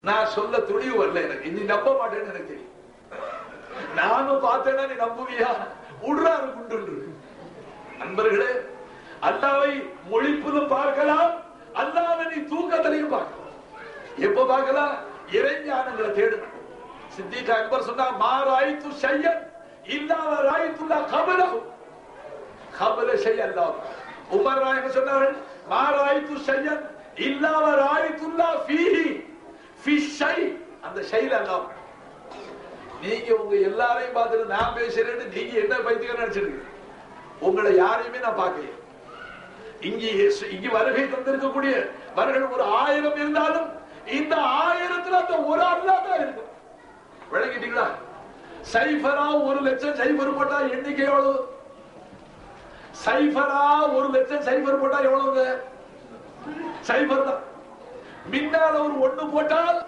நான் சொல்ல துணிவு வரல, எனக்கு நீ நம்ப மாட்டேன்னு எனக்கு தெரியும். நானும் பார்த்தேன்னா நீ நம்புவியா? உடுறாரு குண்டு. நண்பர்களே, அல்லாவை மொழிப்புதும் பார்க்கலாம், அல்லாவை நீ தூக்கத்திலையும் பார்க்கலாம். எப்ப பார்க்கலாம்? இறைஞானங்களை தேடணும். சித்திக் அக்பர் சொன்னா, மாராய்த்து ஷையன் இல்லாவ ராய்த்துல்லா கபலஹு கபல ஷை அல்லாஹ். உமர் நாயகம் சொன்னார்கள், மாராய்த்து ஷையன் இல்லாவ ராய்த்துல்லா ஃபீஹி ஃபீ ஷை, அந்த ஷைல அல்லாஹ். நீங்க உங்க எல்லாரையும் பார்த்துட்டு நான் பேசுறேன்னு நீங்க என்ன பைத்தியம் நினைச்சிருக்கீங்க? உங்களை யாரையுமே நான் பார்க்கல. இங்க வருகை தந்திருக்கக்கூடிய வர்கள் ஒரு 1000 இருந்தாலும் இந்த 1000த்துல அந்த ஒரு அல்லாஹ் தான் இருக்கும். விளங்கிட்டீங்களா? சைஃபரா 1,00,000 சைஃபர் போட்டா எண்ணிக்கை எவ்வளவு? சைஃபரா 1,00,000 சைஃபர் போட்டா எவ்வளவு? சைஃபர் தான். மின்னால ஒரு 1 போட்டால்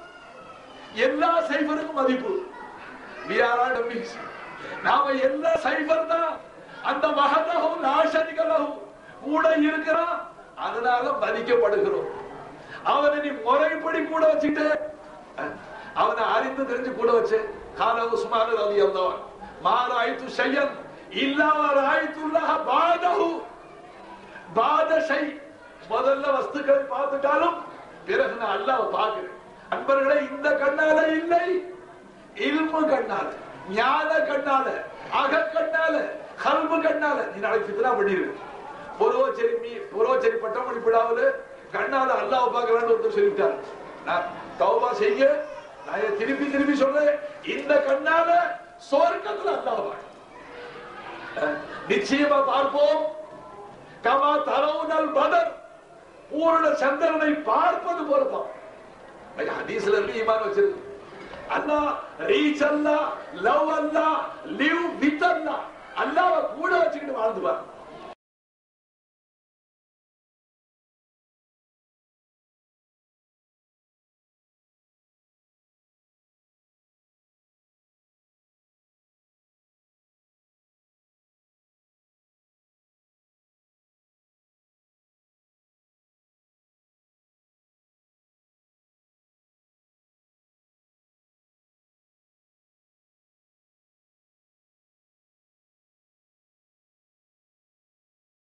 எல்லா சைஃபருக்கும் மதிப்பு. நாம எல்லா சைஃபர் தான். அந்த மகதகும் நாசனிகளும் கூட இருக்கிறான், அதனால மதிக்கப்படுகிறோம். அவனை நீ முறைப்படி கூட வச்சுட்டு, அவனை அறிந்து தெரிஞ்சு கூட வச்சு, கால உஸ்மான் ரலியல்லாஹு அன்ஹு மாராய்த்து ஷையன் இல்லா ராய்த்துல்லாஹ பாதஹு பாத ஷை. முதல்ல வஸ்துக்களை பார்த்துட்டாலும் பிறகு நான் அல்லாஹ்வை பார்க்கிறேன். அன்பர்களே, இந்த கண்ணால இல்லை, இல்மு கண்ணால, ஞான கண்ணால, அக கண்ணால, கல்பு கண்ணால. நீ நாளைக்கு ஃபித்னா பண்ணிரு. பொரோச்சேரி பட்டமணி விழாவில் கண்ணால அல்லாஹ்வை பார்க்கலாம்னு ஒருத்தர் சொல்லிவிட்டார். நான் தௌபா செய்ய, நான் திருப்பி திருப்பி சொல்றேன், இந்த கண்ணால சொர்க்கத்துல அல்லாஹ்வை நிச்சயமா பார்ப்போம். கமா தரவுனல் பதர், பூரண சந்திரனை பார்ப்பது போலதான். ஹதீஸ்ல இருந்து ஈமான் வச்சிருக்கு. Allah reach Allah, love Allah, live with Allah. அல்லாஹ்வை கூட வச்சுக்கிட்டு வாழ்ந்துவார்.